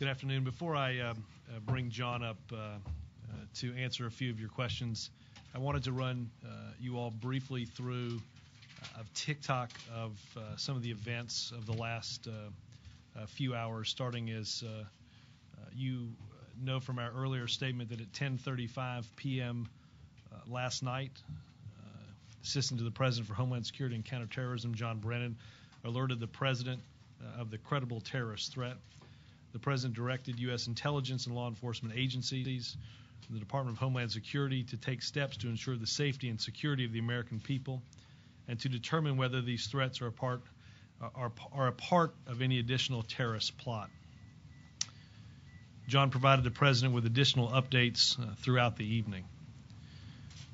Good afternoon. Before I bring John up to answer a few of your questions, I wanted to run you all briefly through a TikTok of some of the events of the last few hours, starting as you know from our earlier statement that at 10:35 p.m. Last night, Assistant to the President for Homeland Security and Counterterrorism, John Brennan, alerted the President of the credible terrorist threat. The President directed U.S. intelligence and law enforcement agencies, the Department of Homeland Security, to take steps to ensure the safety and security of the American people and to determine whether these threats are a part of any additional terrorist plot. John provided the President with additional updates throughout the evening.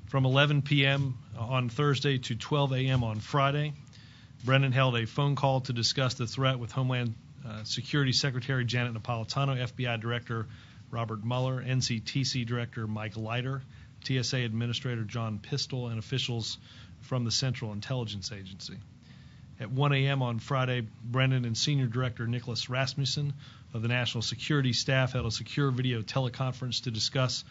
From 11 p.m. on Thursday to 12 a.m. on Friday, Brennan held a phone call to discuss the threat with Homeland Security Secretary Janet Napolitano, FBI Director Robert Mueller, NCTC Director Mike Leiter, TSA Administrator John Pistol, and officials from the Central Intelligence Agency. At 1 a.m. on Friday, Brennan and Senior Director Nicholas Rasmussen of the National Security Staff held a secure video teleconference to discuss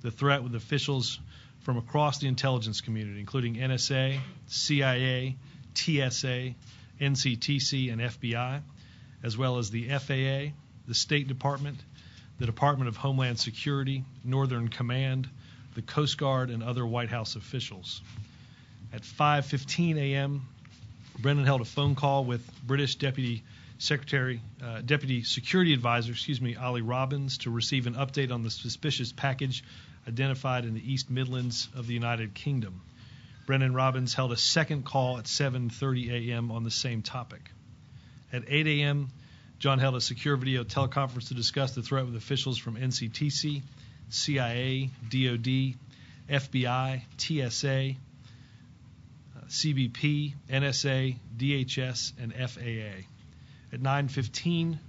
the threat with officials from across the intelligence community, including NSA, CIA, TSA, NCTC, and FBI, as well as the FAA, the State Department, the Department of Homeland Security, Northern Command, the Coast Guard, and other White House officials. At 5:15 a.m., Brennan held a phone call with British Deputy Security Advisor, Ali Robbins, to receive an update on the suspicious package identified in the East Midlands of the United Kingdom. Brennan Robbins held a second call at 7:30 a.m. on the same topic. At 8 a.m., John held a secure video teleconference to discuss the threat with officials from NCTC, CIA, DOD, FBI, TSA, CBP, NSA, DHS, and FAA. At 9:15,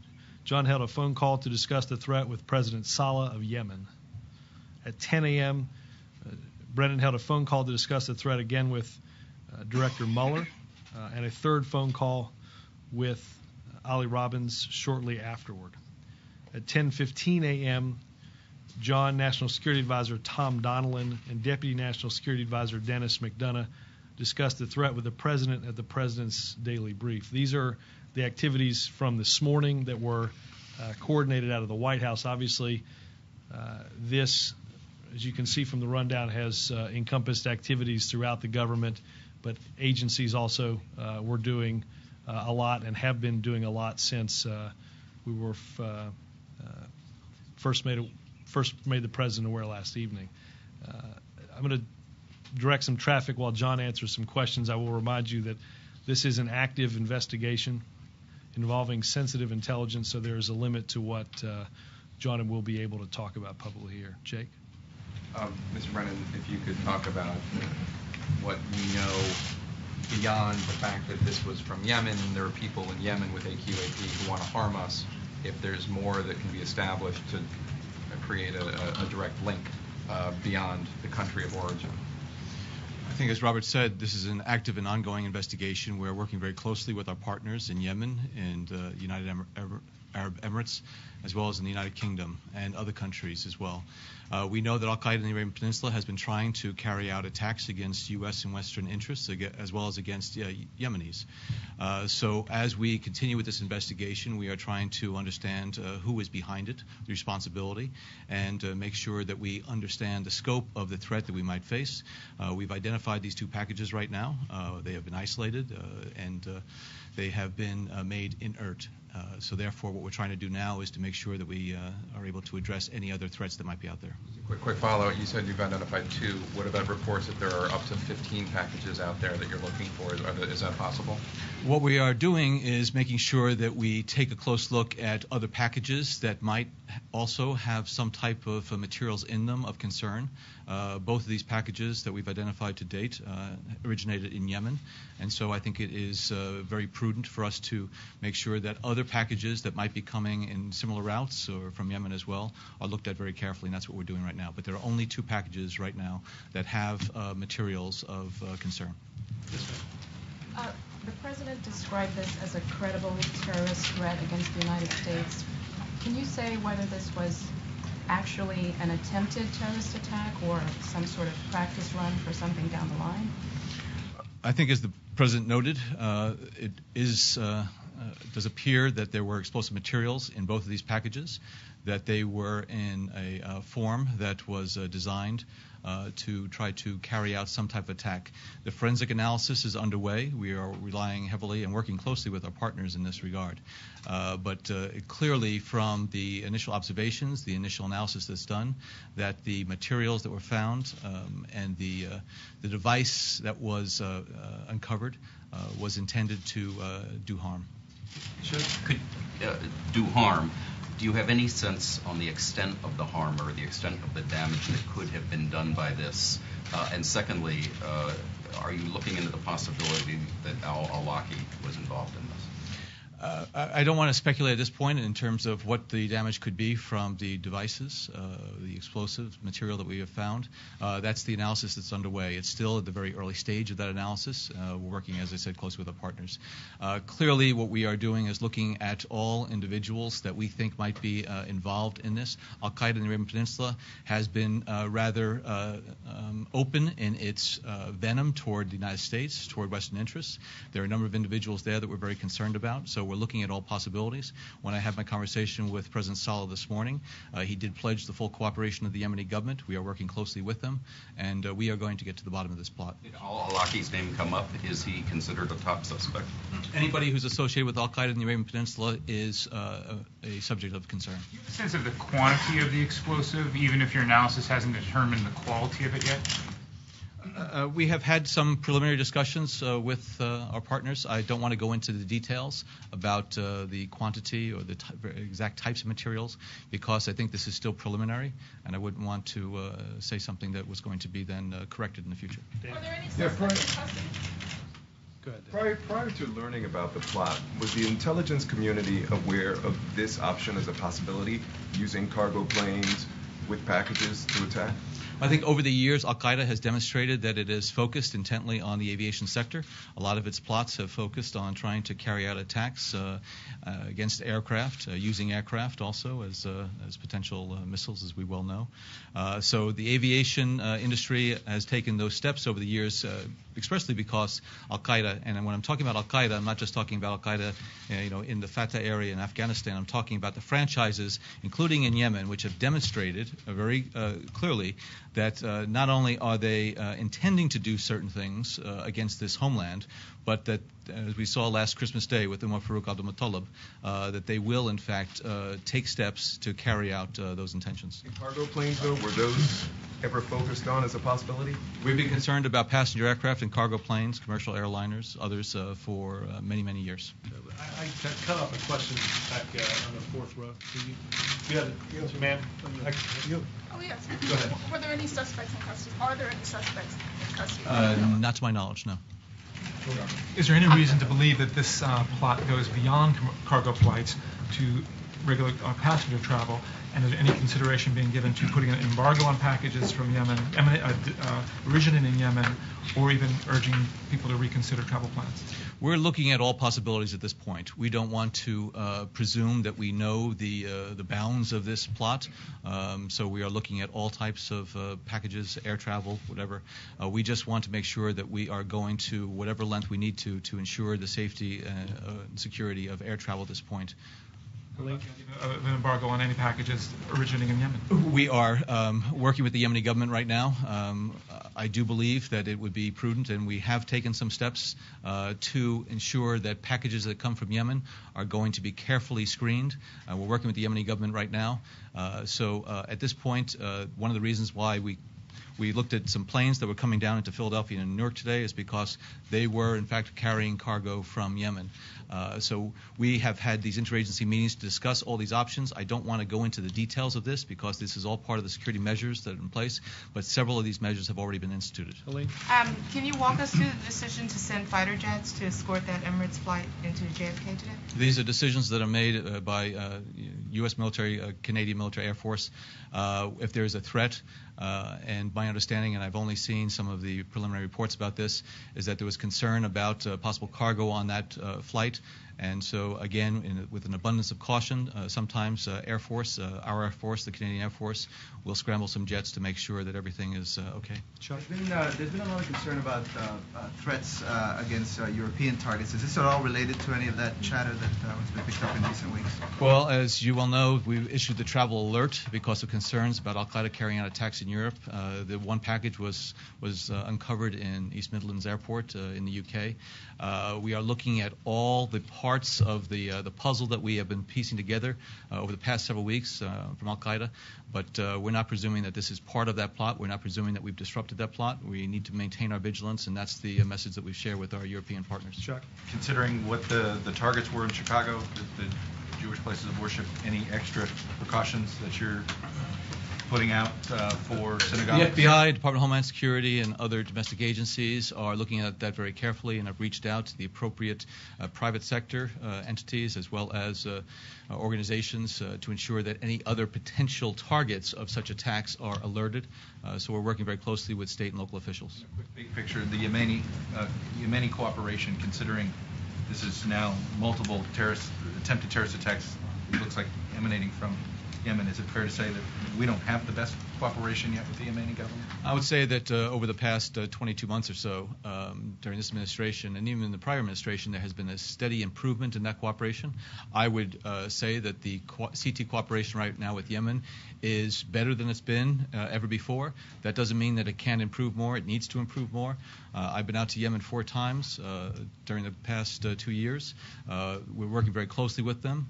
John held a phone call to discuss the threat with President Saleh of Yemen. At 10 a.m., Brennan held a phone call to discuss the threat again with Director Mueller, and a third phone call with Ali Robbins shortly afterward. At 10:15 a.m., John, National Security Advisor Tom Donilon, and Deputy National Security Advisor Dennis McDonough discussed the threat with the President at the President's daily brief. These are the activities from this morning that were coordinated out of the White House. Obviously, this, as you can see from the rundown, has encompassed activities throughout the government, but agencies also were doing a lot and have been doing a lot since we were first made the President aware last evening. I'm going to direct some traffic while John answers some questions. I will remind you that this is an active investigation involving sensitive intelligence, so there is a limit to what John will be able to talk about publicly here. Jake? Mr. Brennan, if you could talk about what we know beyond the fact that this was from Yemen, and there are people in Yemen with AQAP who want to harm us, if there's more that can be established to create a direct link beyond the country of origin. I think, as Robert said, this is an active and ongoing investigation. We're working very closely with our partners in Yemen and United Arab Emirates, as well as in the United Kingdom and other countries as well. We know that Al-Qaeda in the Arabian Peninsula has been trying to carry out attacks against U.S. and Western interests, as well as against Yemenis. So as we continue with this investigation, we are trying to understand who is behind it, the responsibility, and make sure that we understand the scope of the threat that we might face. We've identified these two packages right now. They have been isolated, and they have been made inert. So therefore, what we're trying to do now is to make sure that we are able to address any other threats that might be out there. Quick follow-up. You said you've identified two. What about reports that there are up to 15 packages out there that you're looking for? Is that possible? What we are doing is making sure that we take a close look at other packages that might also have some type of materials in them of concern. Both of these packages that we've identified to date originated in Yemen, and so I think it is very prudent for us to make sure that other packages that might be coming in similar routes or from Yemen as well are looked at very carefully, and that's what we're doing right now. But there are only two packages right now that have materials of concern. The President described this as a credible terrorist threat against the United States. Can you say whether this was actually an attempted terrorist attack or some sort of practice run for something down the line? I think, as the President noted, it does appear that there were explosive materials in both of these packages, that they were in a form that was designed to try to carry out some type of attack. The forensic analysis is underway. We are relying heavily and working closely with our partners in this regard. But clearly, from the initial observations, the initial analysis that's done, that the materials that were found and the device that was uncovered was intended to do harm. Could do harm. Do you have any sense on the extent of the harm or the extent of the damage that could have been done by this? And secondly, are you looking into the possibility that al-Awlaki was involved in this? I don't want to speculate at this point in terms of what the damage could be from the devices, the explosive material that we have found. That's the analysis that's underway. It's still at the very early stage of that analysis. We're working, as I said, closely with our partners. Clearly, what we are doing is looking at all individuals that we think might be involved in this. Al-Qaeda in the Arabian Peninsula has been rather open in its venom toward the United States, toward Western interests. There are a number of individuals there that we're very concerned about. So we're looking at all possibilities. When I had my conversation with President Saleh this morning, he did pledge the full cooperation of the Yemeni government. We are working closely with them, and we are going to get to the bottom of this plot. Did al-Awlaki's name come up? Is he considered a top suspect? Anybody who's associated with Al-Qaeda in the Arabian Peninsula is a subject of concern. Do you have a sense of the quantity of the explosive, even if your analysis hasn't determined the quality of it yet? We have had some preliminary discussions with our partners. I don't want to go into the details about the quantity or the exact types of materials because I think this is still preliminary, and I wouldn't want to say something that was going to be then corrected in the future. Are there any suspects in custody? Go ahead, Dave. Prior to learning about the plot, was the intelligence community aware of this option as a possibility, using cargo planes with packages to attack? I think over the years, Al-Qaeda has demonstrated that it is focused intently on the aviation sector. A lot of its plots have focused on trying to carry out attacks against aircraft, using aircraft also as potential missiles, as we well know. So the aviation industry has taken those steps over the years, expressly because Al-Qaeda, and when I'm talking about Al-Qaeda, I'm not just talking about Al-Qaeda in the Fatah area in Afghanistan. I'm talking about the franchises, including in Yemen, which have demonstrated very clearly that not only are they intending to do certain things against this homeland, but that, as we saw last Christmas Day with Umar Farouk Abdul-Muttalib, that they will, in fact, take steps to carry out those intentions. Cargo planes, though, were those ever focused on as a possibility? We've been concerned about passenger aircraft and cargo planes, commercial airliners, others for many, many years. I cut off a question back on the fourth row. You had it, ma'am. Oh, yes. Go ahead. Were there any suspects in custody? Are there any suspects in custody? Not to my knowledge, no. Is there any reason to believe that this plot goes beyond cargo flights to regular passenger travel? And is there any consideration being given to putting an embargo on packages from Yemen, originating in Yemen, or even urging people to reconsider travel plans? We're looking at all possibilities at this point. We don't want to presume that we know the bounds of this plot, so we are looking at all types of packages, air travel, whatever. We just want to make sure that we are going to whatever length we need to ensure the safety and security of air travel at this point. An embargo on any packages originating in Yemen? We are working with the Yemeni government right now. I do believe that it would be prudent, and we have taken some steps to ensure that packages that come from Yemen are going to be carefully screened. We're working with the Yemeni government right now. So at this point, one of the reasons why we looked at some planes that were coming down into Philadelphia and Newark today is because they were, in fact, carrying cargo from Yemen. So we have had these interagency meetings to discuss all these options. I don't want to go into the details of this because this is all part of the security measures that are in place, but several of these measures have already been instituted. Can you walk us through the decision to send fighter jets to escort that Emirates flight into JFK today? These are decisions that are made by U.S. military, Canadian military Air Force. If there is a threat, and my understanding, and I've only seen some of the preliminary reports about this, is that there was concern about possible cargo on that flight, And so, again, with an abundance of caution, sometimes our Air Force, the Canadian Air Force, will scramble some jets to make sure that everything is okay. Chuck? There's been a lot of concern about threats against European targets. Is this at all related to any of that chatter that has been picked up in recent weeks? Well, as you well know, we issued the travel alert because of concerns about al-Qaeda carrying out attacks in Europe. The one package was uncovered in East Midlands Airport in the UK. We are looking at all the parts of the puzzle that we have been piecing together over the past several weeks from al-Qaeda, but we're not presuming that this is part of that plot. We're not presuming that we've disrupted that plot. We need to maintain our vigilance, and that's the message that we share with our European partners. Chuck? Considering what the targets were in Chicago, the Jewish places of worship, any extra precautions that you're putting out for synagogues? The FBI, Department of Homeland Security, and other domestic agencies are looking at that very carefully and have reached out to the appropriate private sector entities as well as organizations to ensure that any other potential targets of such attacks are alerted. So we're working very closely with state and local officials. Big picture, the Yemeni cooperation, considering this is now multiple attempted terrorist attacks, it looks like emanating from Yemen. Is it fair to say that we don't have the best cooperation yet with the Yemeni government? I would say that over the past 22 months or so, during this administration and even in the prior administration, there has been a steady improvement in that cooperation. I would say that the CT cooperation right now with Yemen is better than it's been ever before. That doesn't mean that it can't improve more. It needs to improve more. I've been out to Yemen 4 times during the past 2 years. We're working very closely with them,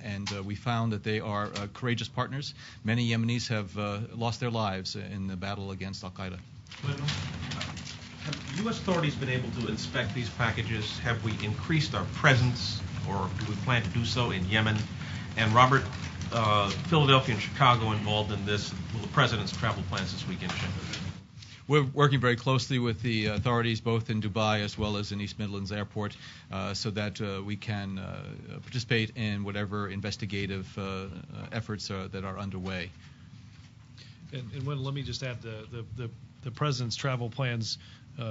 and we found that they are courageous partners. Many Yemenis have lost their lives in the battle against al-Qaeda. Have U.S. authorities been able to inspect these packages? Have we increased our presence, or do we plan to do so in Yemen? And Robert, Philadelphia and Chicago involved in this. Will the president's travel plans this weekend change? We're working very closely with the authorities both in Dubai as well as in East Midlands Airport so that we can participate in whatever investigative efforts that are underway. And let me just add the president's travel plans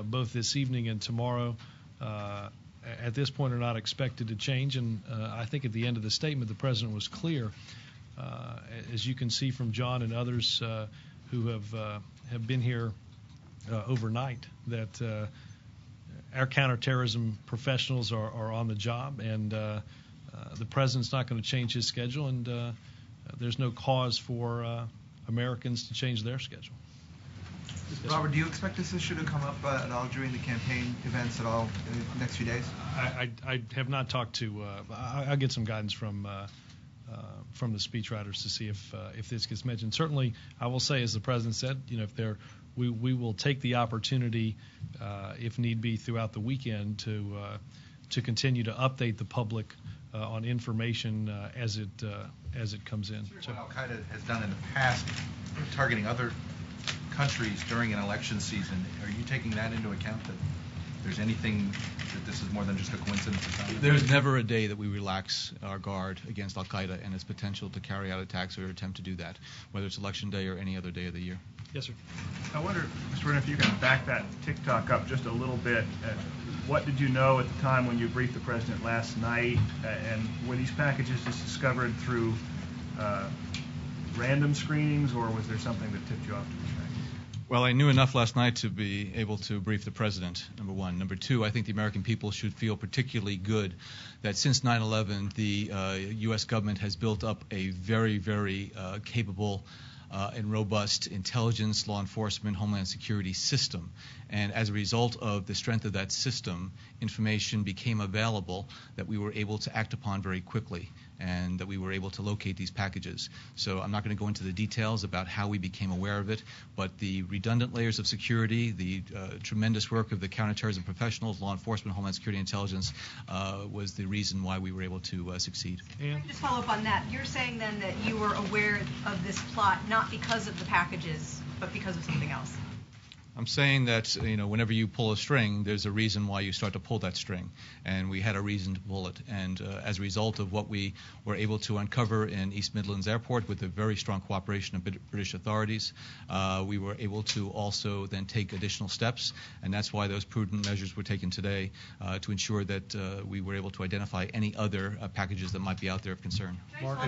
both this evening and tomorrow at this point are not expected to change. And I think at the end of the statement, the president was clear, as you can see from John and others who have been here overnight, that our counterterrorism professionals are on the job, and the president's not going to change his schedule, and there's no cause for Americans to change their schedule. Robert, do you expect this issue to come up at all during the campaign events at all in the next few days? I have not talked to. I'll get some guidance from the speechwriters to see if this gets mentioned. Certainly, I will say, as the president said, if we will take the opportunity, if need be, throughout the weekend to continue to update the public on information as it comes in. What al-Qaeda has done in the past, targeting other countries during an election season, are you taking that into account, that there's anything that this is more than just a coincidence? There's never a day that we relax our guard against al-Qaeda and its potential to carry out attacks or attempt to do that, whether it's election day or any other day of the year. Yes, sir. I wonder, Mr. Brennan, if you can back that TikTok up just a little bit. What did you know at the time when you briefed the president last night? And were these packages just discovered through random screenings, or was there something that tipped you off to the track? Well, I knew enough last night to be able to brief the president, number one. Number two, I think the American people should feel particularly good that since 9/11, the U.S. government has built up a very, very capable and robust intelligence, law enforcement, homeland security system. And as a result of the strength of that system, information became available that we were able to act upon very quickly, and that we were able to locate these packages. So I'm not going to go into the details about how we became aware of it, but the redundant layers of security, the tremendous work of the counterterrorism professionals, law enforcement, homeland security, intelligence was the reason why we were able to succeed. Can I just follow up on that? You're saying then that you were aware of this plot not because of the packages, but because of something else? I'm saying that, whenever you pull a string, there's a reason why you start to pull that string, and we had a reason to pull it. And as a result of what we were able to uncover in East Midlands Airport with the very strong cooperation of British authorities, we were able to also then take additional steps, and that's why those prudent measures were taken today to ensure that we were able to identify any other packages that might be out there of concern. Mark?